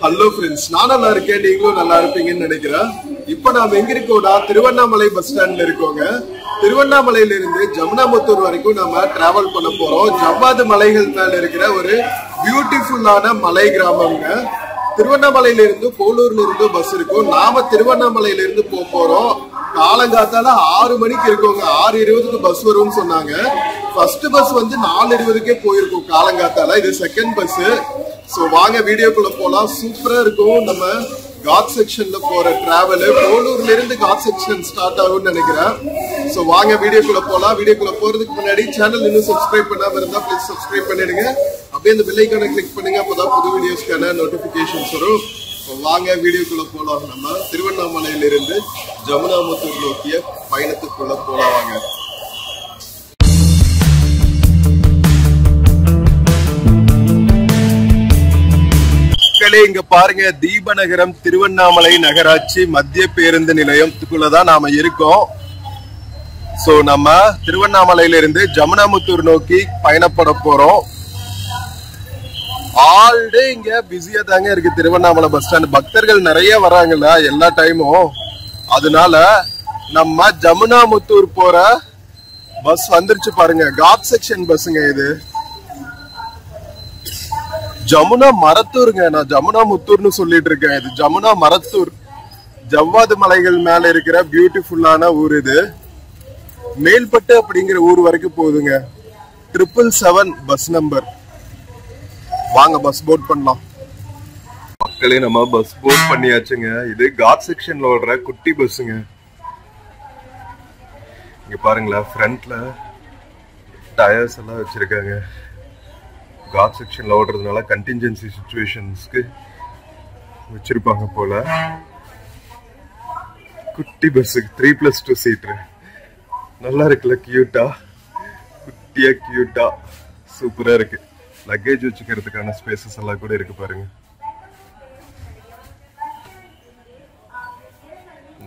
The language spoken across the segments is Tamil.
ஹலோ ஃப்ரெண்ட்ஸ், நான் நல்லா இருக்கேன், நீங்களும் நல்லா இருப்பீங்கன்னு நினைக்கிறேன். இப்ப நாம எங்க இருக்கோம்னா திருவண்ணாமலை பஸ் ஸ்டாண்ட்ல இருக்கோங்க. திருவண்ணாமலையில இருந்து ஜமுனாமுத்தூர் வரைக்கும் நாம டிராவல் பண்ண போறோம். ஜவ்வாது மலைகள் மேல இருக்கிற ஒரு பியூட்டிஃபுல்லான மலை கிராமம்ங்க. திருவண்ணாமலையில இருந்து போலூர்ல இருந்து பஸ் இருக்கும். நாம திருவண்ணாமலையில இருந்து போறோம். காலங்காத்தால 6 மணிக்கு இருக்கோங்க. 6:20க்கு பஸ் வரும்னு சொன்னாங்க. ஃபர்ஸ்ட் பஸ் வந்து 4:20க்கே போயிருக்கும் காலங்காத்தால. இது செகண்ட் பஸ். சோ வாங்க வீடியோக்குள்ள போலாம். சூப்பரா இருக்கும். நம்ம காட் செக்ஷன்ல போற டிராவல் போலூர்ல இருந்து காட் செக்ஷன் ஸ்டார்ட் ஆகும்னு நினைக்கிறேன். சோ வாங்க வீடியோக்குள்ள போலாம். வீடியோக்குள்ள போறதுக்கு முன்னாடி சேனல் இன்னும் சப்ஸ்கிரைப் பண்ணாம இருந்தா ப்ளீஸ் சப்ஸ்கிரைப் பண்ணிடுங்க. அப்படியே அந்த பெல் ஐகானை கிளிக் பண்ணுங்க. அப்பதான் புது வீடியோஸ்க்கான நோட்டிபிகேஷன்ஸ் வரும். வாங்க வீடியோக்குள்ள போலாம். நம்ம திருவண்ணாமலையில இருந்து ஜமுனாமுத்தூர் நோக்கிய பயணத்துக்குள்ள போலாம். வாங்க. இங்க பாருங்க, தீபநகரம் திருவண்ணாமலை நகராட்சி மத்திய பேருந்து நிலையத்துக்குள்ளதான் நாம இருக்கோம். சோ நம்ம திருவண்ணாமலையில இருந்து ஜமுனாமுத்தூர் நோக்கி பயணப்பட போறோம். ஆல் டே இங்க பிஸியா தாங்க இருக்கு திருவண்ணாமலை பஸ் ஸ்டாண்ட். பக்தர்கள் நிறைய வராங்கல்ல எல்லா டைமும். அதனால நம்ம ஜமுனாமுத்தூர் போற பஸ் வந்துருச்சு பாருங்க. காட் செக்ஷன் பஸ்ஸுங்க இது. ஜமுனா மரத்தூருங்க. நான் ஜமுனா முத்தூர்னு சொல்லிட்டு இருக்கேன். இது ஜமுனா மரத்தூர். ஜவ்வாது மலைகள் மேல இருக்கிற பியூட்டிஃபுல்லான ஊர் இது. மேல்பட்டு அப்படிங்கிற ஊர் வரைக்கும் போகுதுங்க. 777 பஸ் நம்பர். வாங்க பஸ் போர்ட் பண்ணலாம். மக்களே, நம்ம பஸ் போர்ட் பண்ணியாச்சுங்க. இது காட் செக்ஷன்ல ஓடுற குட்டி பஸ்ஸுங்க. இங்க பாருங்களேன், ஃப்ரண்ட்ல டயர்ஸ் எல்லாம் வச்சிருக்காங்க. காட் செக்ஷன்ல ஓடுறதுனால கண்டின்ஜென்சி சிச்சுவேஷன்ஸ்க்கு வச்சிருப்பாங்க போல. குட்டி பஸ் 3+2 சீட்ரு. நல்லா இருக்குல்ல, கியூட்டா, குட்டியா கியூட்டா, சூப்பரா இருக்கு. லக்கேஜ் வச்சுக்கிறதுக்கான ஸ்பேசஸ் எல்லாம் கூட இருக்கு பாருங்க.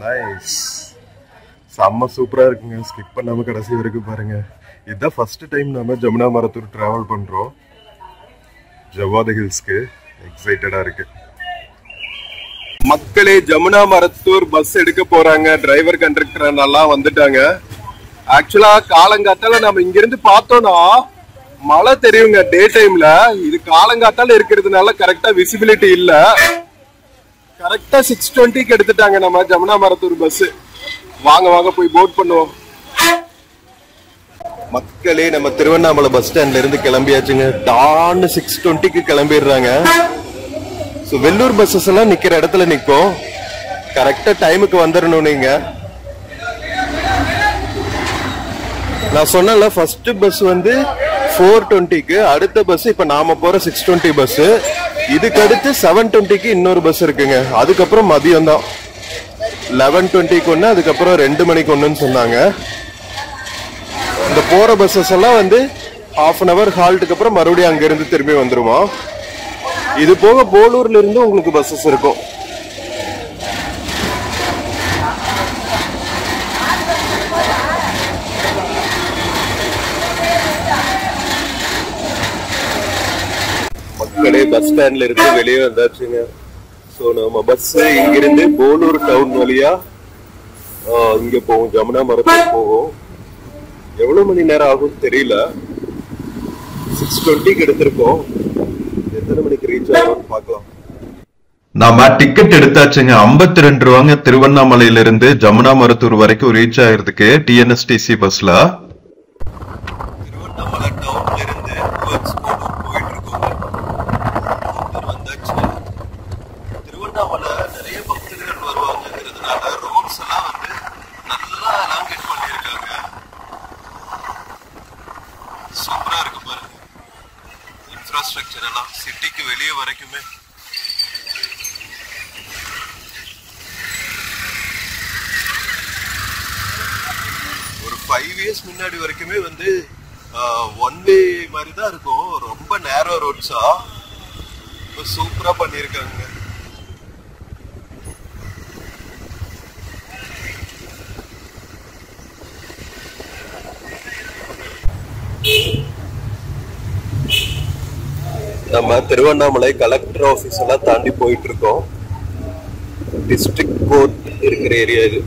நைஸ், செம்ம சூப்பரா இருக்குங்க. ஸ்கிப் பண்ணாம கடைசி வரைக்கும் பாருங்க. இதுதான் ஃபர்ஸ்ட் டைம் நம்ம ஜமுனா மரத்தூர் டிராவல் பண்றோம். ஜவ்வாது ஹில்ஸ்க்கு எக்ஸைட்டடா இருக்கு. மக்களே, ஜமுனா மரத்தூர் பஸ் எடுக்க போறாங்க. டிரைவர் கண்டக்டர் நல்லா வந்துட்டாங்க. ஆக்சுவலா காலங்காத்தால நம்ம இங்க இருந்து பார்த்தோம்னா மழை தெரியுங்க டே டைம்ல. இது காலங்காத்தால இருக்கிறதுனால கரெக்டா விசிபிலிட்டி இல்ல. கரெக்டா 6:20க்கு எடுத்துட்டாங்க நம்ம ஜமுனா மரத்தூர் பஸ். வாங்க வாங்க போய் போர்ட் பண்ணுவோம். மக்களே, நம்ம திருவண்ணாமலை பஸ் ஸ்டாண்ட்ல இருந்து கிளம்பியாச்சுங்க. டான்னு 6:20க்கு கிளம்பிடுறாங்க. ஸோ வெள்ளூர் பஸ்ஸஸ் எல்லாம் நிக்கிற இடத்துல நிற்கும். கரெக்டா டைமுக்கு வந்துடணும். நீங்க நான் சொன்னல, ஃபர்ஸ்ட் பஸ் வந்து 4:20க்கு, அடுத்த பஸ் இப்ப நாம போற 6:20 பஸ். இதுக்கு அடுத்து 7:20க்கு இன்னொரு பஸ் இருக்குங்க. அதுக்கப்புறம் மதியம் தான் 11:20க்கு ஒண்ணு, அதுக்கப்புறம் 2 மணிக்கு ஒண்ணுன்னு சொன்னாங்க. இந்த போற பஸ்ஸஸ் எல்லாம் வந்து 1/2 hour ஹால்ட்டுக்கு அப்புறம் மறுபடியும் அங்க இருந்து திரும்பி வந்துருமா. இது போக போலூர்ல இருந்து உங்களுக்கு பஸ்ஸஸ் இருக்கும். மக்களே, பஸ் ஸ்டாண்ட்ல இருந்து வெளியே வந்தாச்சுங்க. சோ நம்ம பஸ் இங்கிருந்து போலூர் டவுன் வழியா இங்க போகும், ஜமுனா மரத்தூர் போகும். எவ்வளவு மணி நேரம் ஆகும் தெரியல. 6:20க்கு எடுத்திருக்கோம். எத்தனை மணிக்கு ரீச் ஆகும் பார்க்கலாம். நாம டிக்கெட் எடுத்தாச்சுங்க. 52 ரூபாங்க திருவண்ணாமலையில இருந்து ஜமுனா மரத்தூர் வரைக்கும் ரீச் ஆகிறதுக்கு டிஎன்எஸ்டிசி பஸ்ல. திருவண்ணாமலை டவுன்ல இருந்து போயிட்டு இருக்கோம். வந்தாச்சு. திருவண்ணாமலை நிறைய பக்தர்கள் வருவாங்கிறதுனால ரோட்ஸ் எல்லாம் வந்து நல்லா எலாங்கேட் பண்ணியிருக்காங்க. சூப்பரா இருக்கு பாருங்க. இன்ஃப்ராஸ்ட்ரக்சர் எல்லாம் சிட்டிக்கு வெளியே வரைக்குமே. ஒரு 5 years முன்னாடி வரைக்குமே வந்து 1 way மாதிரி தான் இருக்கும். ரொம்ப நேரோ ரோட்ஸா சூப்பரா பண்ணியிருக்காங்க. நம்ம திருவண்ணாமலை கலெக்டர் ஆபீஸ் எல்லாம் தாண்டி போயிட்டு இருக்கோம். டிஸ்ட்ரிக்ட் கோர்ட் இருக்கிற ஏரியா இது.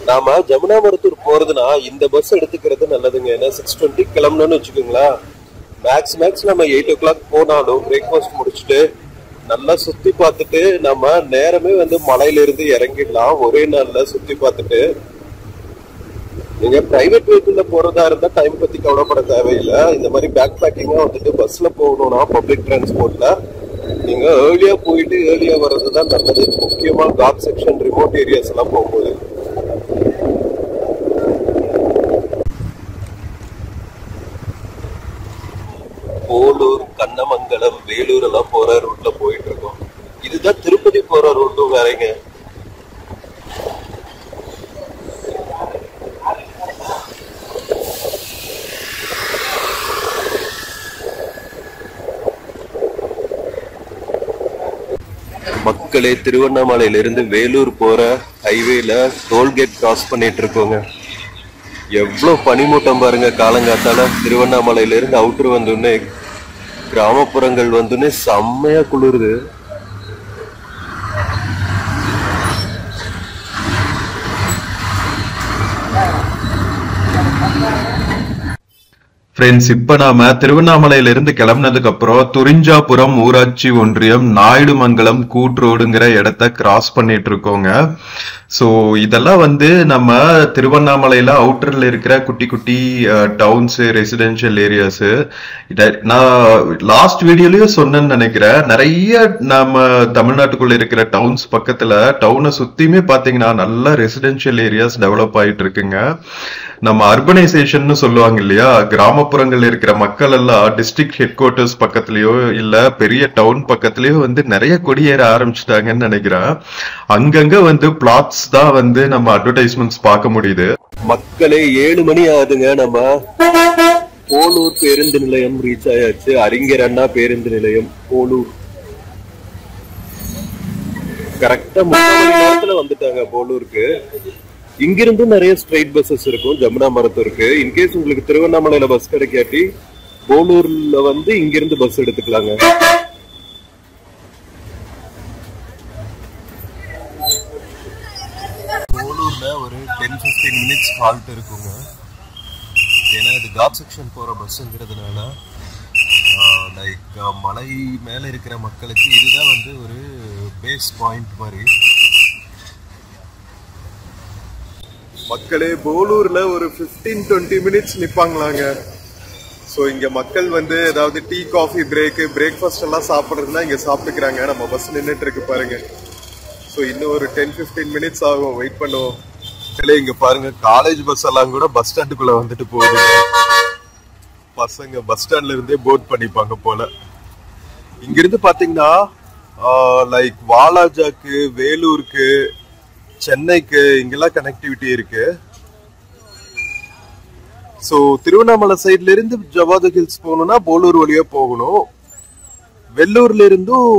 நாம ஜமுனா மருத்தூர் போறதுன்னா இந்த பஸ் எடுத்துக்கிறது நல்லதுங்க. ஏன்னா 6:20 கிளம்பணும்னு வச்சுக்கோங்களா. மேக்ஸ் நம்ம 8 o'clock போனாலும் பிரேக்ஃபாஸ்ட் முடிச்சுட்டு நல்லா சுத்தி பார்த்துட்டு நம்ம நேரமே வந்து மலையில இருந்து இறங்கிடலாம். ஒரே நாள்ல சுத்தி பார்த்துட்டு. நீங்க பிரைவேட் வெஹிக்கிள்ல போறதா இருந்தா டைம் பத்தி கவலைப்பட தேவையில்லை. இந்த மாதிரி பேக் பேக்கிங்கா வந்துட்டு பஸ்ல போகணும்னா பப்ளிக் டிரான்ஸ்போர்ட்ல நீங்க ஏர்லியா போயிட்டு ஏர்லியா வர்றதுதான் நல்லது. முக்கியமா காட் செக்ஷன் ரிமோட் ஏரியாஸ் எல்லாம் போகும்போது. போலூர், கண்ணமங்கலம், வேலூர் எல்லாம் போற ரூட்ல போயிட்டு இருக்கோம். இதுதான் திருப்பதி போற ரூட்டும் வேறங்க. மக்களே, திருவண்ணாமலையில இருந்து வேலூர் போற ஹைவேல டோல்கேட் கிராஸ் பண்ணிட்டு இருக்கோங்க. எவ்வளவு பனிமூட்டம் பாருங்க. காலங்காத்தால திருவண்ணாமலையில இருந்து அவுட்டர் வந்தோடனே கிராமப்புறங்கள் வந்தோடனே செம்மையா குளிருது. ஃப்ரெண்ட்ஸ், இப்ப நாம திருவண்ணாமலையில இருந்து கிளம்பினதுக்கு அப்புறம் துரிஞ்சாபுரம் ஊராட்சி ஒன்றியம் நாயுடுமங்கலம் கூட்ரோடுங்கிற இடத்த கிராஸ் பண்ணிட்டு இருக்கோங்க. ஸோ இதெல்லாம் வந்து நம்ம திருவண்ணாமலையில அவுட்டர்ல இருக்கிற குட்டி குட்டி டவுன்ஸ், ரெசிடென்ஷியல் ஏரியாஸ். நான் லாஸ்ட் வீடியோலயும் சொன்னேன்னு நினைக்கிறேன். நிறைய நம்ம தமிழ்நாட்டுக்குள்ள இருக்கிற டவுன்ஸ் பக்கத்துல டவுனை சுத்தியுமே பாத்தீங்கன்னா நல்ல ரெசிடென்ஷியல் ஏரியாஸ் டெவலப் ஆயிட்டு இருக்குங்க. நம்ம அர்பனைசேஷன் சொல்லுவாங்க இல்லையா, கிராமப்புறங்கள்ல இருக்கிற மக்கள் எல்லாம் டிஸ்ட்ரிக்ட் ஹெட் குவார்டர்ஸ் பக்கத்துலயோ இல்ல பெரிய டவுன் பக்கத்துலயோ வந்து நிறைய குடியேற ஆரம்பிச்சுட்டாங்கன்னு நினைக்கிறேன். அங்கங்க வந்து பிளாட்ஸ் தான் வந்து நம்ம அட்வர்டைஸ்மெண்ட்ஸ் பார்க்க முடியுது. மக்களே, 7 மணி ஆகுதுங்க. நம்ம போலூர் பேருந்து நிலையம் ரீச் ஆயாச்சு. அறிஞர் அண்ணா பேருந்து நிலையம் போலூர். கரெக்டா 3 மணி நேரத்துல வந்துட்டாங்க போலூருக்கு. இங்கிருந்து நிறைய ஸ்ட்ரைட் பஸ்ஸஸ் இருக்கும் ஜமுனா மரத்தூருக்கு. இன்கேஸ் உங்களுக்கு திருவண்ணாமலையில பஸ் கிடைக்காட்டி போலூர்ல வந்து இங்கிருந்து பஸ் எடுத்துக்கலாங்க. போலூர்ல ஒரு 10-15 மினிட்ஸ் ஹால்ட் இருக்குங்க. ஏன்னா இது காட் செக்ஷன் போற பஸ்ங்கிறதுனால லைக் மலை மேல இருக்கிற மக்களுக்கு இதுதான் வந்து ஒரு பேஸ் பாயிண்ட் மாதிரி. மக்களே, போலூர்ல ஒரு 15-20 மினிட்ஸ் நிப்பாங்களாங்க. ஸோ இங்க மக்கள் வந்து ஏதாவது டீ, காஃபி பிரேக்கு, பிரேக்ஃபாஸ்ட் எல்லாம் சாப்பிட்றதுனா இங்க சாப்பிட்டுக்கிறாங்க. நம்ம பஸ் நின்றுட்டு இருக்கு பாருங்க. ஸோ இன்னும் ஒரு 10-15 மினிட்ஸ் ஆகும். வெயிட் பண்ணுவோம். இங்க பாருங்க, காலேஜ் பஸ் எல்லாம் கூட பஸ் ஸ்டாண்டுக்குள்ள வந்துட்டு போகுது. பசங்க பஸ் ஸ்டாண்ட்ல இருந்தே போட் பண்ணிப்பாங்க போல. இங்கிருந்து பாத்தீங்கன்னா லைக் வாலாஜாக்கு, வேலூருக்கு, சென்னைக்கு இங்கெல்லாம் கனெக்டிவிட்டி இருக்கு. சோ திருவண்ணாமலை சைட்ல இருந்து ஜவாது ஹில்ஸ் போகணும்னா போலூர் வழியா போகணும். வெள்ளூர்ல இருந்தும்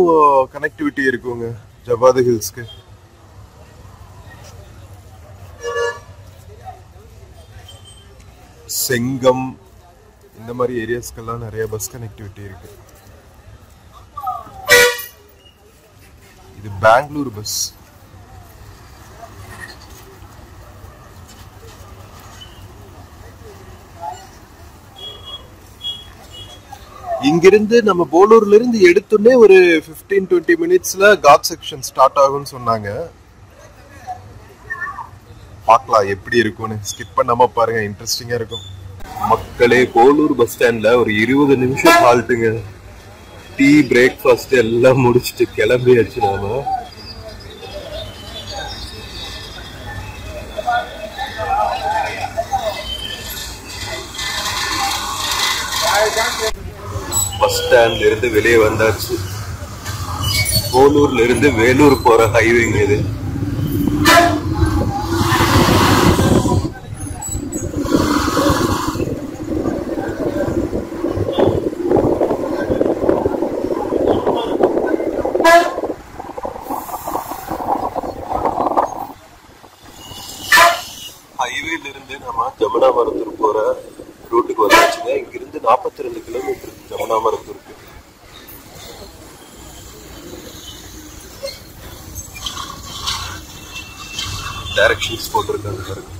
கனெக்டிவிட்டி இருக்குங்க ஜவாது ஹில்ஸ்க்கு. செங்கம் இந்த மாதிரி ஏரியாஸ்க்கெல்லாம் நிறைய பஸ் கனெக்டிவிட்டி இருக்கு. இது பெங்களூர் பஸ். இங்கிருந்து நம்ம போலூர்ல இருந்து எடுத்துனே ஒரு 15-20 மினிட்ஸ்ல காட் செக்ஷன் ஸ்டார்ட் ஆகும்னு சொன்னாங்க. பார்க்கலாம் எப்படி இருக்கும்னு. ஸ்கிப் பண்ணாம பாருங்க, இன்ட்ரெஸ்டிங்கா இருக்கும். மக்களே, போலூர் பஸ் ஸ்டாண்ட்ல ஒரு 20 நிமிஷம் ஹால்ட்டுங்க. டீ, பிரேக்ஃபாஸ்ட் எல்லாம் முடிச்சுட்டு கிளம்பியாச்சு நாம. பஸ் ஸ்டாண்ட்ல இருந்து வெளியே வந்தாச்சு. போலூர்ல இருந்து வேலூர் போற ஹைவேங்க இது. ஜமுனா மரத்தூர் போற ரூட்டுக்கு வந்தாச்சுங்க. இங்கிருந்து 42 கிலோமீட்டர் ஜமுனா மரத்தூருக்கு. டைரக்ஷன்ஸ் போட்டிருக்காங்க பாருங்க.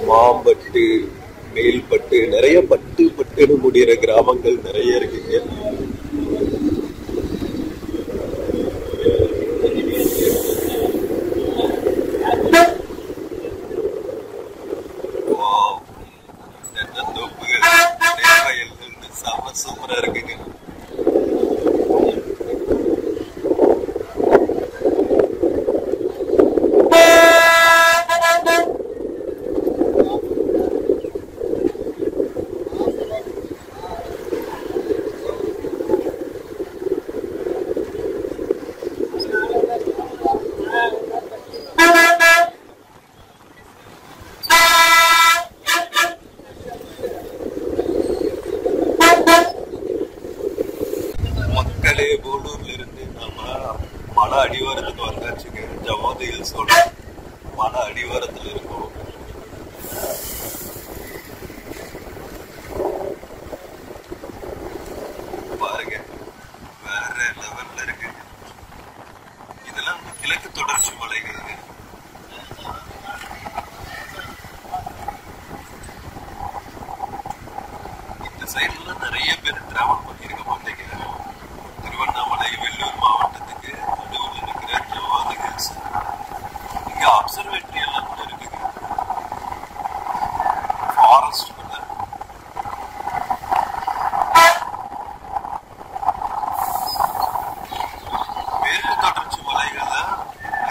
மாம்பட்டு, மேல்பட்டு, நிறைய பட்டுன்னு முடிகிற கிராமங்கள் நிறைய இருக்குங்க. சூப்பரா இருக்குங்க. போலூர்ல இருந்து நாம மலை அடிவாரத்துக்கு வந்தாச்சுங்க. ஜமாத் ஹில்ஸோட மலை அடிவாரத்துல இருக்கும். பாருங்க, வேற லெவல்ல இருக்கு. இதெல்லாம் கிழக்கு தொடர்ச்சி மலைகள். இந்த சைட்ல நிறைய பேர் டிராவல் பண்ணிருக்க மாட்டேங்க. திருவண்ணாமலை வெள்ளூர் மாவட்டத்துக்கு நடுவில் இருக்கிற ஜவாது ஹில்ஸ். இங்க அப்சர்வேட்டரி எல்லாம் கூட இருக்குங்க. ஃபாரஸ்ட் கூட. மேற்கு தொடர்ச்சி மலைகள்ல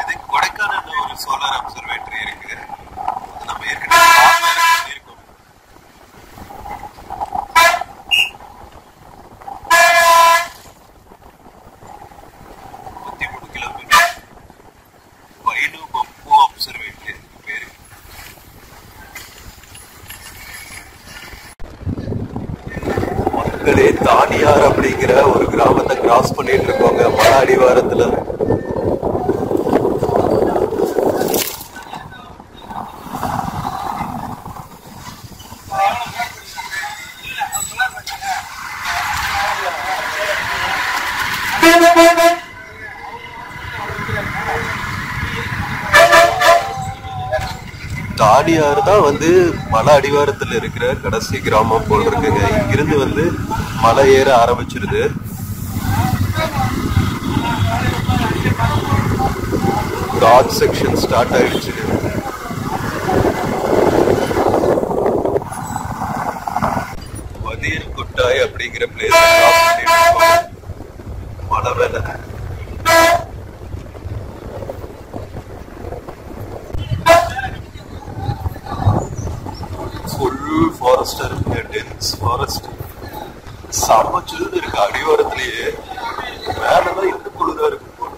இது கொடைக்கானல்ல ஒரு சோலார் அப்சர்வேட்டரி இருக்கு. நம்ம ஏற்கனவே பண்ணியிருக்கோம். தானியார் அப்படிங்கிற ஒரு கிராமத்தை கிராஸ் பண்ணிட்டு இருக்கோங்க மலை அடிவாரத்துல. தானியார் தான் வந்து மலை அடிவாரத்துல இருக்கிற கடைசி கிராமம் போல் இருக்குங்க. இங்கிருந்து மலை ஏற ஆரம்பிச்சிருது. ராஜ் செக்ஷன் ஸ்டார்ட் ஆயிடுச்சு. வதியர் குட்டாய் அப்படிங்கிற பிளேஸ் மலை மேல. ஃபாரஸ்டா இருக்கு, டென்ஸ் ஃபாரஸ்ட். செம்ம சில்லுன்னு இருக்கு அடிவாரத்திலேயே. மேலதான் இன்னும் குளிரா இருக்கு போல.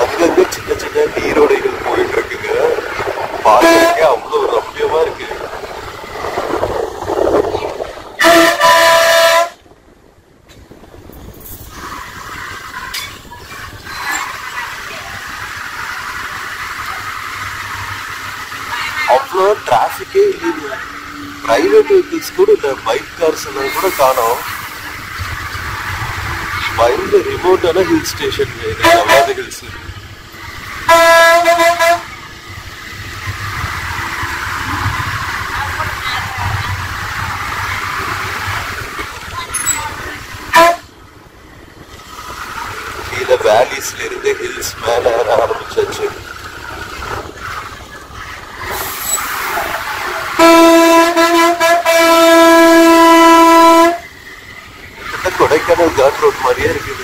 அங்கங்க சின்ன சின்ன நீரோடைகள் போயிட்டு இருக்குங்க. பார்க்கறதுக்கே அவ்வளவு ரம்மியமா இருக்கு. அவ்வளோ டிராபிக்கே இல்லைங்க. பிரைவேட் வெஹிக்கிள்ஸ் கூட இந்த பைக் கார்ஸ் எல்லாம் கூட காணோம். பயங்கர ரிமோட்டான ஹில் ஸ்டேஷன் ஜவ்வாது ஹில்ஸ். கீழே வேலிஸ்ல இருந்து ஹில்ஸ் மேல ஏற ஆரம்பிச்சாச்சு. கொடைக்கானல் காட் ரோட் மாதிரியே இருக்குது.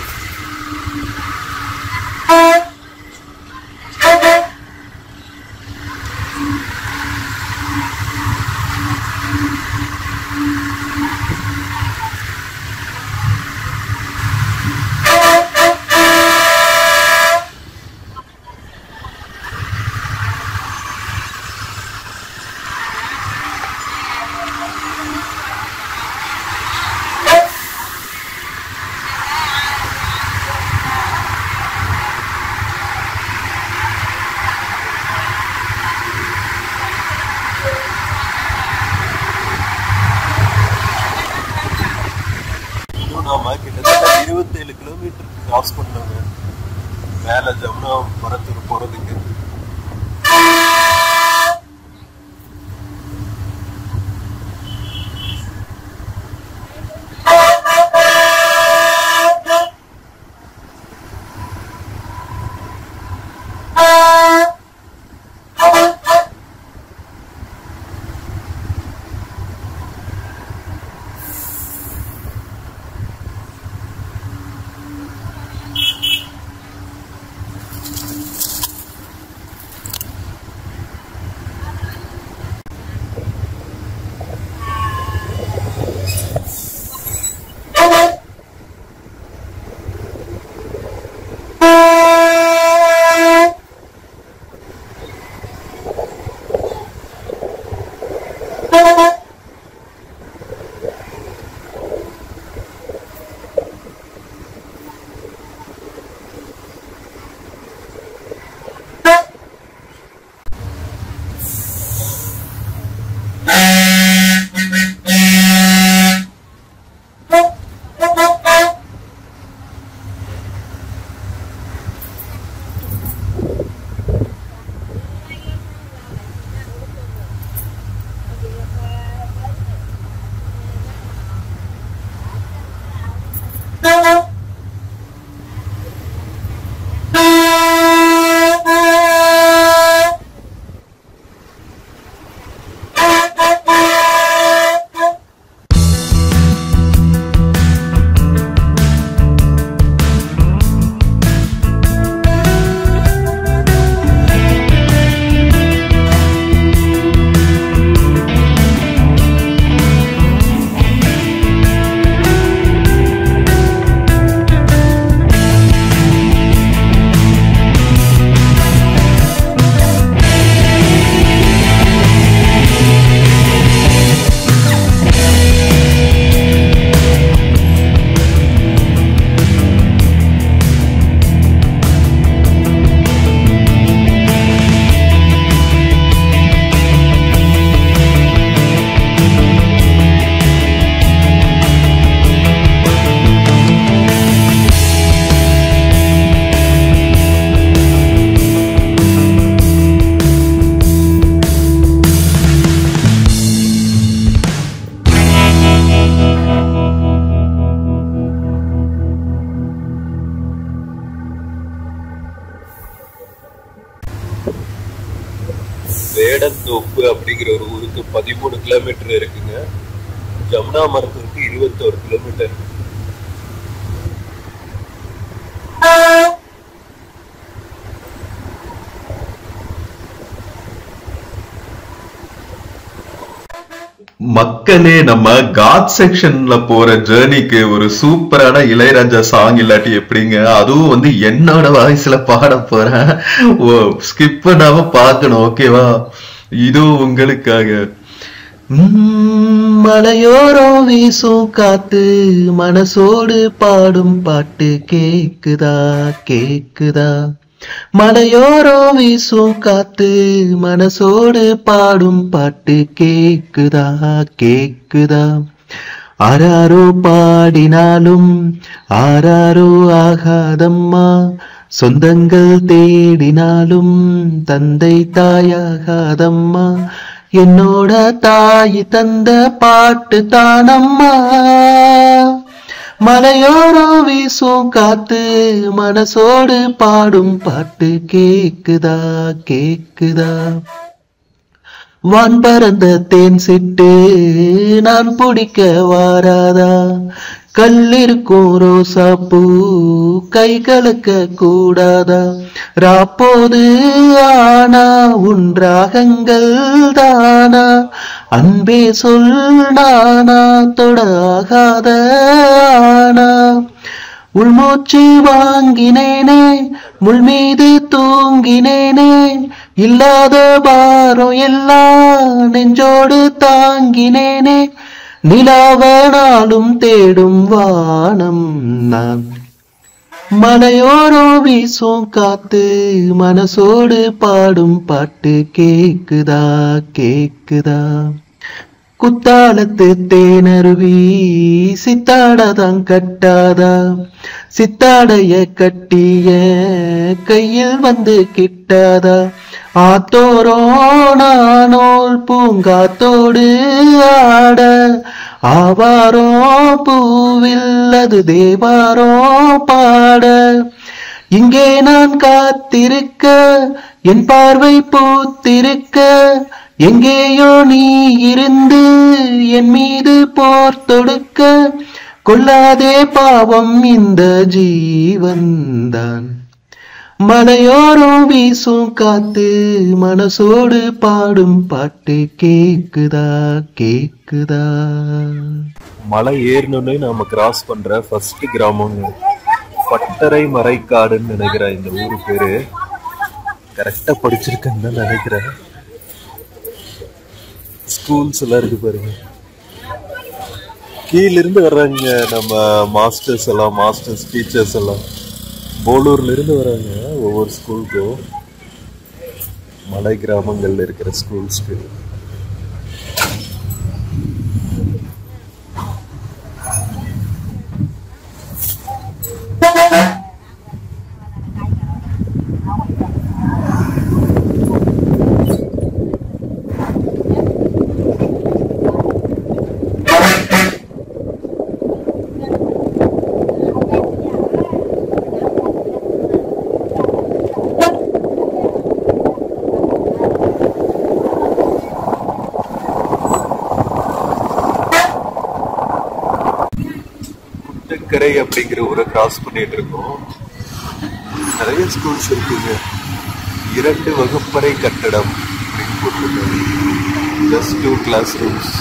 நாம கிட்டத்தட்ட 27 கிலோமீட்டர் கிராஸ் பண்ணாங்க மேல ஜமுனா மரத்தூர் போறதுக்கு. வேடந்தோப்பு அப்படிங்கிற ஒரு ஊருக்கு 13 கிலோமீட்டர் இருக்குங்க. ஜமுனா மரத்தூருக்கு 21 கிலோமீட்டர். மக்களே, நம்ம காட் செக்ஷன்ல போற ஜேர்னிக்கு ஒரு சூப்பரான இளையராஜா சாங் இல்லாட்டி எப்படிங்க? அதுவும் வந்து என்னோட வாய்ஸ்ல பாட போறேன். ஸ்கிப் பண்ணாம பாக்கணும், ஓகேவா? இது உங்களுக்காக. மலையோரம் வீசும் காத்து மனசோடு பாடும் பாட்டு கேக்குதா கேக்குதா? மலையோரம் வீசும் காத்து மனசோடு பாடும் பாட்டு கேக்குதா கேக்குதா? ஆராரோ பாடினாலும் ஆராரோ ஆகாதம்மா, சொந்தங்கள் தேடினாலும் தந்தை தாயாகாதம்மா, என்னோட தாய் தந்த பாட்டு தானம்மா. மலையோரம் வீசும் காத்து மனசோடு பாடும் பாட்டு கேக்குதா கேக்குதா. வான் பறந்த தேன் சிட்டு நான் பிடிக்க வாராதா, கல்லிருக்கும் ரோசா பூ கை கலக்க கூடாதா. ராப்போது ஆனா உன் ராகங்கள் தானா, அன்பே சொல் நானா தொடாகாத ஆனா. உள்மூச்சு வாங்கினேனே முள் மீது தூங்கினேனே, இல்லாத பாரம் எல்லாம் நெஞ்சோடு தாங்கினேனே, நிலாவனாலும் தேடும் வானம் நான். மலையோரோ வீசும் காத்து மனசோடு பாடும் பாட்டு கேக்குதா கேக்குதா. குத்தாலத்து தேனருவி சித்தாடதான் கட்டாதா, சித்தாடைய கட்டிய கையில் வந்து கிட்டாதா. ஆத்தோரோ நானோல் பூங்காத்தோடு ஆட, ஆவாரோ பூவில் அது தேவாரோ பாட. இங்கே நான் காத்திருக்க என் பார்வை பூத்திருக்க, எங்கேயோ நீ இருந்து என் மீது போர் தொடுக்க. கொள்ளாதே பாவம் இந்த ஜீவன்தான். மலையோரோ வீசும் காத்து மனசோடு பாடும் பாட்டு கேக்குதா கேக்குதா. மலை ஏறணும்னு நாம கிராஸ் பண்ற ஃபர்ஸ்ட் கிராமங்க பட்டறை மறைக்காடுன்னு நினைக்கிறேன். இந்த ஊரு பேரு கரெக்டா படிச்சிருக்கேன்னு தான் நினைக்கிறேன். ஸ்கூல்ஸ் எல்லாம் இருக்கு பாருங்க. கீழிருந்து வர்றாங்க நம்ம மாஸ்டர்ஸ் எல்லாம், மாஸ்டர்ஸ் டீச்சர்ஸ் எல்லாம் போலூர்ல இருந்து வராங்க ஒவ்வொரு ஸ்கூலுக்கும், மலை கிராமங்கள்ல இருக்கிற ஸ்கூல்ஸ்க்கு. கரை அப்படிங்கிற ஊரை கிராஸ் பண்ணிட்டு இருக்கோம். நிறைய ஸ்கூல்ஸ் இருக்குங்க. 2 வகுப்பறை கட்டடம் அப்படின்னு போட்டிருக்காங்க. Just 2 class rooms.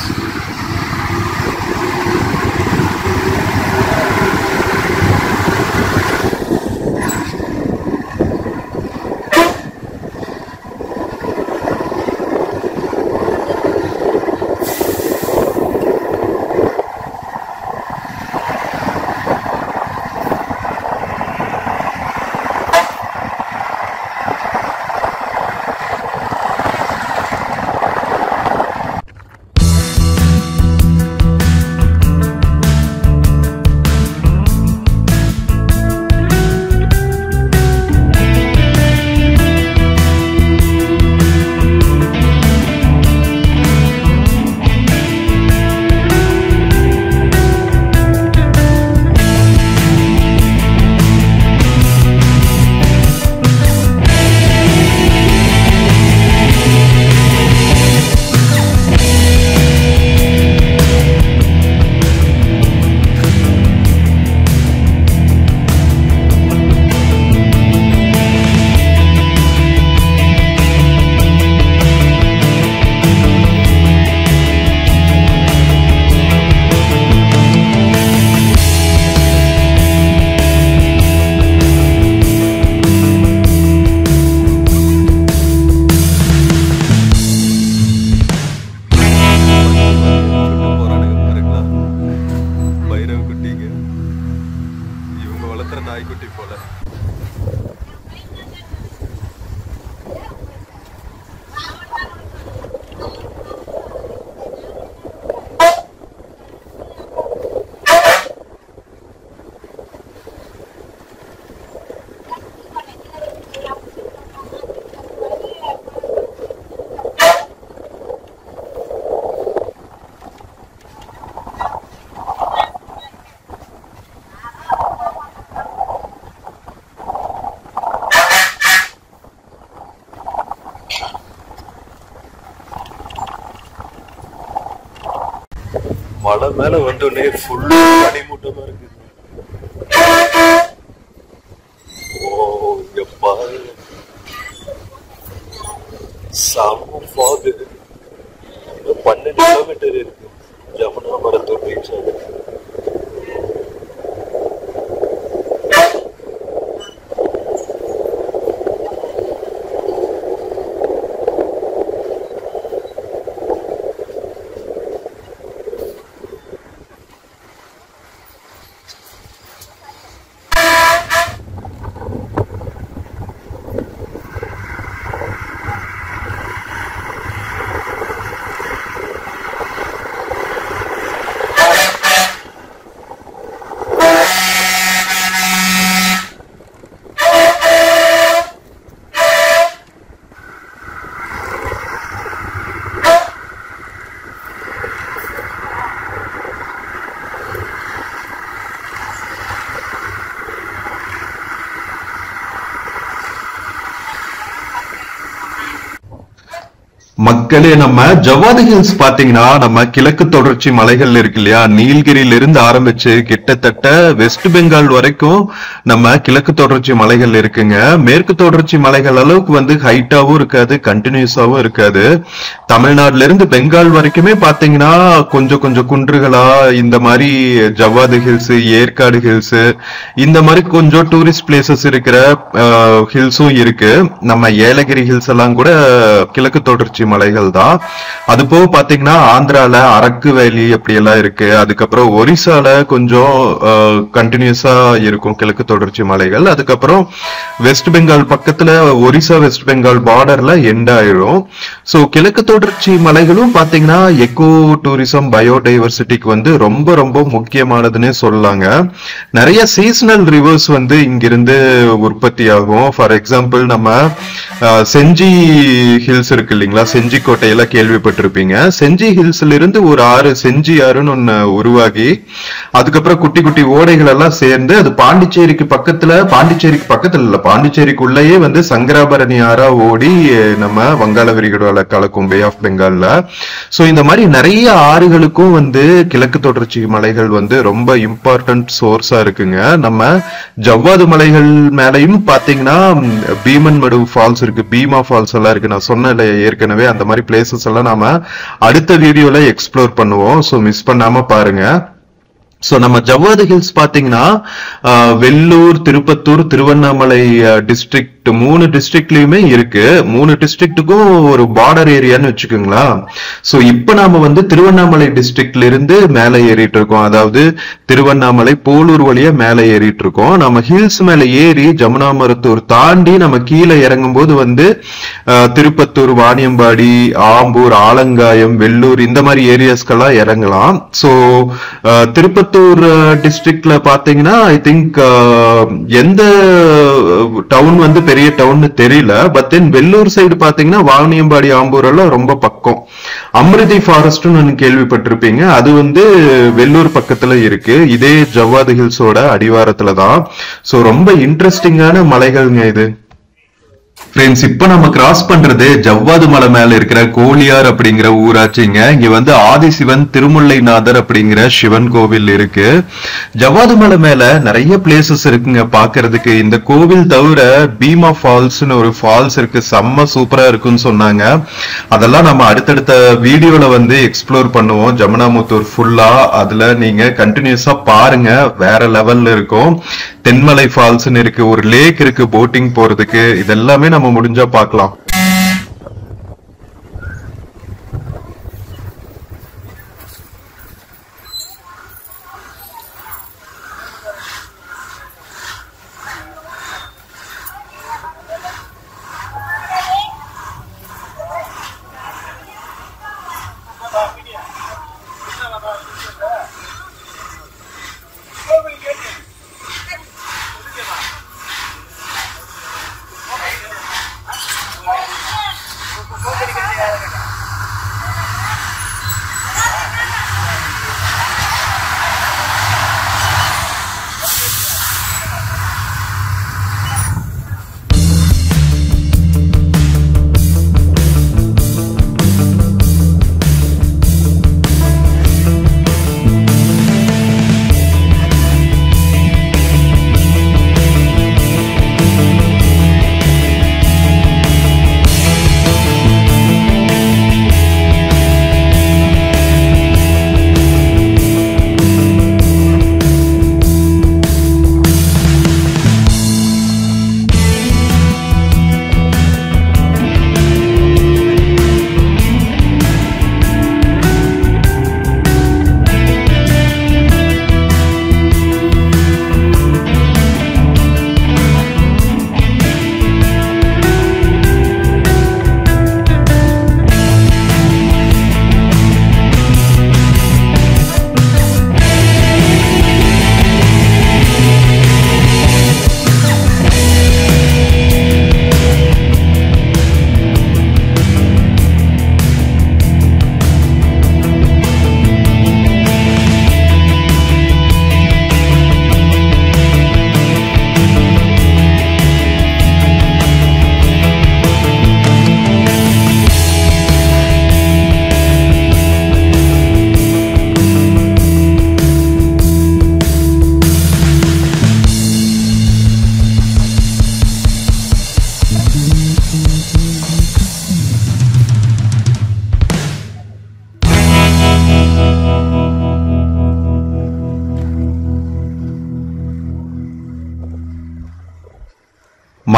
மலை மேல வந்தோடனே ஃபுல் பனிமூட்டமா இருக்கு. ஓ இங்க பாருங்க, செம்ம ஃபாகு. 12 கிலோமீட்டர் இருக்கு ஜமுனா மரத்தூர் ரீச் ஆகுது. மக்களே, நம்ம ஜவ்வாது ஹில்ஸ் பாத்தீங்கன்னா நம்ம கிழக்கு தொடர்ச்சி மலைகள் இருக்கு இல்லையா, நீலகிரியில இருந்து ஆரம்பிச்சு கிட்டத்தட்ட வெஸ்ட் பெங்கால் வரைக்கும் நம்ம கிழக்கு தொடர்ச்சி மலைகள் இருக்குங்க. மேற்கு தொடர்ச்சி மலைகள் அளவுக்கு வந்து ஹைட்டாவும் இருக்காது, கண்டினியூஸாவும் இருக்காது. தமிழ்நாடுல இருந்து பெங்கால் வரைக்குமே பாத்தீங்கன்னா கொஞ்சம் கொஞ்சம் குன்றுகளா இந்த மாதிரி ஜவ்வாது ஹில்ஸ், ஏற்காடு ஹில்ஸ், இந்த மாதிரி கொஞ்சம் டூரிஸ்ட் பிளேசஸ் இருக்கிற ஹில்ஸும் இருக்கு. நம்ம ஏலகிரி ஹில்ஸ் எல்லாம் கூட கிழக்கு தொடர்ச்சி மலைகள் தான். அது போக பாத்தீங்கன்னா ஆந்திரால அரக்கு வேலி அப்படி எல்லாம் இருக்கு. அதுக்கப்புறம் ஒரிசால கொஞ்சம் கண்டினியூஸா இருக்கும் கிழக்கு தொடர்ச்சி மலைகள். அதுக்கப்புறம் வெஸ்ட் பெங்கால் பக்கத்துல ஒரிசா வெஸ்ட் பெங்கால் பார்டர்ல எண்ட் ஆயிடும். சோ கிழக்கு தொடர்ச்சி மலைகளும் பாத்தீங்கன்னா எக்கோ டூரிசம், பயோடைவர்சிட்டிக்கு வந்து ரொம்ப ரொம்ப முக்கியமானதுன்னு சொல்லலாங்க. நிறைய சீசனல் ரிவர்ஸ் வந்து இங்கிருந்து உற்பத்தி ஆகும். ஃபார் எக்ஸாம்பிள் நம்ம செஞ்சி ஹில்ஸ் இருக்கு இல்லைங்களா, செஞ்சி கோட்டையில கேள்விப்பட்டிருப்பீங்க. செஞ்சி ஹில்ஸ்ல இருந்து ஒரு ஆறு, செஞ்சி ஆறுன்னு ஒண்ணு உருவாகி அதுக்கப்புறம் குட்டி குட்டி ஓடைகள் எல்லாம் சேர்ந்து அது பாண்டிச்சேரிக்கு பக்கத்துல இல்ல, பாண்டிச்சேரிக்குள்ளேயே வந்து சங்கராபரணி ஆறா ஓடி நம்ம வங்காள விரிகுடால கலக்கும் பே ஆஃப் பெங்கால்ல. சோ இந்த மாதிரி நிறைய ஆறுகளுக்கும் வந்து கிழக்கு தொடர்ச்சி மலைகள் வந்து ரொம்ப இம்பார்ட்டன்ட் சோர்ஸா இருக்குங்க. நம்ம ஜவ்வாது மலைகள் மேலையும் பாத்தீங்கன்னா பீமன் மடு ஃபால்ஸ் இருக்கு, பீமா ஃபால்ஸ் எல்லாம் இருக்கு. நான் சொன்ன ஏற்கனவே அந்த மாதிரி பிளேசஸ் எல்லாம் நாம அடுத்த வீடியோல எக்ஸ்ப்ளோர் பண்ணுவோம். சோ மிஸ் பண்ணாம பாருங்க. சோ நம்ம ஜவ்வாது ஹில்ஸ் பாத்தீங்கன்னா வெள்ளூர், திருப்பத்தூர், திருவண்ணாமலை டிஸ்ட்ரிக்ட், 3 டிஸ்ட்ரிக்ட்லயுமே இருக்கு. 3 டிஸ்ட்ரிக்ட்டுக்கும் ஒரு பார்டர் ஏரியான்னு வச்சுக்கோங்களா. சோ இப்ப நாம வந்து திருவண்ணாமலை டிஸ்ட்ரிக்ட்ல இருந்து மேல ஏறிட்டு இருக்கோம். அதாவது திருவண்ணாமலை போலூர் வழியா மேல ஏறிட்டு இருக்கோம். நம்ம ஹில்ஸ் மேல ஏறி ஜமுனா மரத்தூர் தாண்டி நம்ம கீழே இறங்கும் போது வந்து திருப்பத்தூர், வாணியம்பாடி, ஆம்பூர், ஆலங்காயம், வெள்ளூர் இந்த மாதிரி ஏரியாஸ்க்கெல்லாம் இறங்கலாம். சோ திருப்பத்தூர் டிஸ்ட்ரிக்ட்ல பாத்தீங்கன்னா ஐ திங்க் எந்த டவுன் வந்து பெரிய டவுன் தெரியல. பட் தென் வெள்ளூர் சைடு பாத்தீங்கன்னா வாணியம்பாடி, ஆம்பூர் எல்லாம் ரொம்ப பக்கம். அமிர்தி ஃபாரஸ்ட்னு கேள்விப்பட்டிருப்பீங்க, அது வந்து வெள்ளூர் பக்கத்துல இருக்கு. இதே ஜவ்வாது ஹில்ஸோட அடிவாரத்துல தான். சோ ரொம்ப இன்ட்ரெஸ்டிங்கான மலைகள்ங்க இது. ஃப்ரெண்ட்ஸ், இப்ப நம்ம கிராஸ் பண்றது ஜவ்வாது மலை மேல இருக்கிற கோலியார் அப்படிங்கிற ஊராட்சிங்க. இங்க வந்து ஆதிசிவன் திருமுல்லைநாதர் அப்படிங்கிற சிவன் கோவில் இருக்கு. ஜவ்வாது மலை மேல நிறைய பிளேசஸ் இருக்குங்க பாக்குறதுக்கு. இந்த கோவில் தவிர பீமா ஃபால்ஸ்னு ஒரு ஃபால்ஸ் இருக்கு, செம்ம சூப்பரா இருக்குன்னு சொன்னாங்க. அதெல்லாம் நம்ம அடுத்தடுத்த வீடியோல வந்து எக்ஸ்ப்ளோர் பண்ணுவோம். ஜமுனாமுத்தூர் ஃபுல்லா அதுல நீங்க கண்டினியூஸா பாருங்க, வேற லெவல்ல இருக்கும். தென்மலை ஃபால்ஸ்னு இருக்கு, ஒரு லேக் இருக்கு போட்டிங் போறதுக்கு. இதெல்லாமே நம்ம முடிஞ்சா பார்க்கலாம்.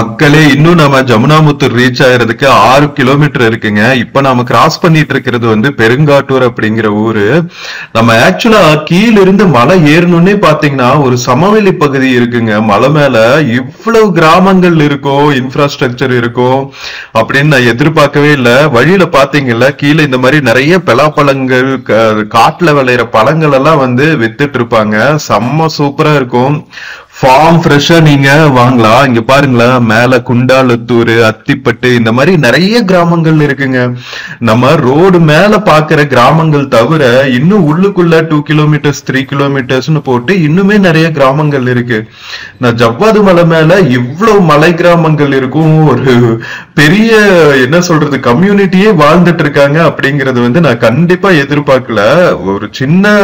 மக்களே, இன்னும் நம்ம ஜமுனாமுத்தூர் ரீச் ஆகிறதுக்கு 6 கிலோமீட்டர் இருக்குங்க. இப்ப நாம கிராஸ் பண்ணிட்டு இருக்கிறது வந்து பெருங்காட்டூர் அப்படிங்கிற ஊரு. நம்ம ஆக்சுவலா கீழ இருந்து மலை ஏறணும்னே பாத்தீங்கன்னா ஒரு சமவெளி பகுதி இருக்குங்க. மலை மேல இவ்வளவு கிராமங்கள் இருக்கும், இன்ஃப்ராஸ்ட்ரக்சர் இருக்கும் அப்படின்னு நான் எதிர்பார்க்கவே இல்லை. வழியில பாத்தீங்கல்ல, கீழே இந்த மாதிரி நிறைய பலாப்பழங்கள், காட்டுல விளையிற பழங்கள் எல்லாம் வந்து வித்துட்டு இருப்பாங்க. செம்ம சூப்பரா இருக்கும். ஃபார்ம் ஃப்ரெஷ்ஷா நீங்க வாங்கலாம். இங்க பாருங்களேன், மேல குண்டாலத்தூர், அத்திப்பட்டு, இந்த மாதிரி நிறைய கிராமங்கள் இருக்குங்க. நம்ம ரோடு மேல பாக்குற கிராமங்கள் தவிர இன்னும் உள்ளுக்குள்ள 2 கிலோமீட்டர்ஸ் 3 கிலோமீட்டர்ஸ்னு போட்டு இன்னுமே நிறைய கிராமங்கள் இருக்கு. நான் ஜவ்வாது மலை மேல இவ்வளவு மலை கிராமங்கள் இருக்கும், ஒரு பெரிய என்ன சொல்றது கம்யூனிட்டியே வாழ்ந்துட்டு இருக்காங்க அப்படிங்கறது வந்து நான் கண்டிப்பா எதிர்பார்க்கல. ஒரு சின்ன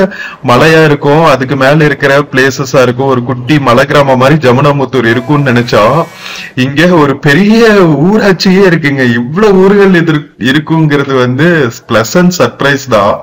மலையா இருக்கும், அதுக்கு மேல இருக்கிற பிளேசஸா இருக்கும், ஒரு குட்டி மலை கிராம மாதிரி ஜமுனாமுத்தூர் இருக்கும்னு நினைச்சா இங்க ஒரு பெரிய ஊராட்சியே இருக்குங்க. இவ்வளவு ஊர்கள் இருக்குங்கிறது வந்து பிளசன்ட் சர்ப்ரைஸ் தான்.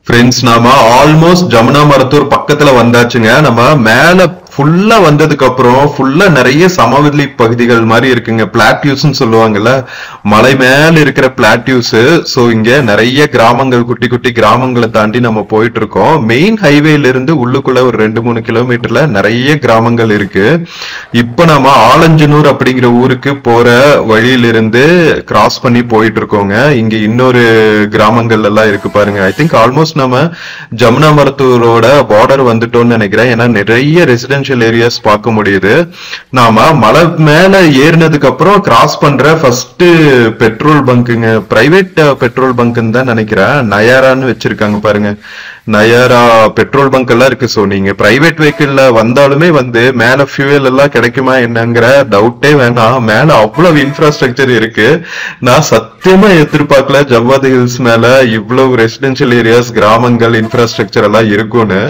ஃப்ரெண்ட்ஸ், நாம ஆல்மோஸ்ட் ஜமுனாமரத்தூர் பக்கத்துல வந்தாச்சுங்க. நம்ம மேல ஃபுல்லா வந்ததுக்கு அப்புறம் ஃபுல்லா நிறைய சமவெளி பகுதிகள் மாதிரி இருக்குங்க. பிளாட்யூஸ்ன்னு சொல்லுவாங்கல்ல, மலை மேல இருக்கிற பிளாட்யூஸ். சோ இங்க நிறைய கிராமங்கள், குட்டி குட்டி கிராமங்களை தாண்டி நம்ம போயிட்டு இருக்கோம். மெயின் ஹைவேல இருந்து உள்ளுக்குள்ள ஒரு 2-3 கிலோமீட்டர்ல நிறைய கிராமங்கள் இருக்கு. இப்ப நம்ம ஆலஞ்சனூர் அப்படிங்கிற ஊருக்கு போற வழியிலிருந்து கிராஸ் பண்ணி போயிட்டு இருக்கோங்க. இங்க இன்னொரு கிராமங்கள் எல்லாம் இருக்கு பாருங்க. ஐ திங்க் ஆல்மோஸ்ட் நம்ம ஜமுனாமரத்தூரோட பார்டர் வந்துட்டோம்னு நினைக்கிறேன். ஏன்னா நிறைய ரெசிடென்ஷியல் ஏரியாஸ் பார்க்க முடியுது. நாம மலை மேல ஏறினதுக்கு அப்புறம் கிராஸ் பண்ற ஃபர்ஸ்ட் பெட்ரோல் பங்குங்க, பிரைவேட் பெட்ரோல் பங்க்னு தான் நினைக்கிறேன். நயாரான்னு வச்சிருக்காங்க பாருங்க. நயாரா பெட்ரோல் பங்க் எல்லாம் இருக்கு. சோ நீங்க பிரைவேட் வெஹிக்கிள்ல வந்தாலுமே வந்து மேல ஃபியூயல் எல்லாம் கிடைக்குமா என்னங்கிற டவுட்டே வேணாம். மேல அவ்வளவு இன்ஃப்ராஸ்ட்ரக்சர் இருக்கு. நான் சத்தியமா எதிர்பார்க்கல ஜவ்வாது ஹில்ஸ் மேல இவ்வளவு ரெசிடென்ஷியல் ஏரியாஸ், கிராமங்கள், இன்ஃப்ராஸ்ட்ரக்சர் எல்லாம் இருக்கும்னு.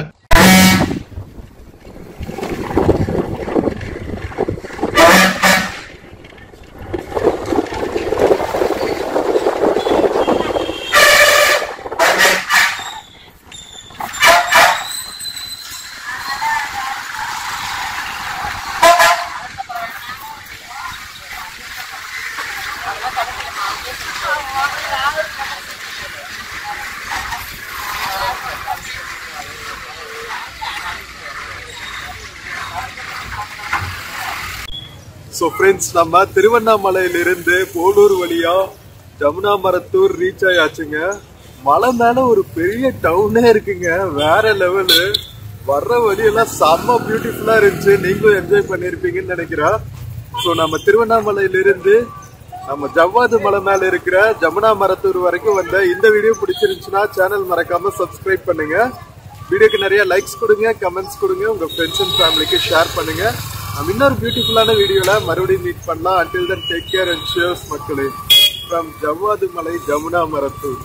சோ ஃப்ரெண்ட்ஸ், நம்ம திருவண்ணாமலையிலிருந்து போலூர் வழியா ஜமுனாமரத்தூர் ரீச் ஆயாச்சுங்க. மலை மேல ஒரு பெரிய டவுனே இருக்குங்க, வேற லெவலு. வர்ற வழியெல்லாம் செம்ம பியூட்டிஃபுல்லா இருந்துச்சு. நீங்களும் என்ஜாய் பண்ணிருப்பீங்கன்னு நினைக்கிறேன். சோ நம்ம திருவண்ணாமலையிலிருந்து நம்ம ஜவ்வாது மலை மேல இருக்கிற ஜமுனாமரத்தூர் வரைக்கும் வந்த இந்த வீடியோ பிடிச்சிருந்துச்சுன்னா சேனல் மறக்காம சப்ஸ்கிரைப் பண்ணுங்க. வீடியோக்கு நிறைய லைக்ஸ் கொடுங்க, கமெண்ட்ஸ் கொடுங்க, உங்க ஃப்ரெண்ட்ஸ் அண்ட் ஃபேமிலிக்கு ஷேர் பண்ணுங்க. நம்ம இன்னொரு பியூட்டிஃபுல்லான வீடியோல மறுபடியும் மீட் பண்ணலாம். until then take care and cheers மக்களே. from ஜவ்வாது மலை ஜமுனாமரத்தூர்.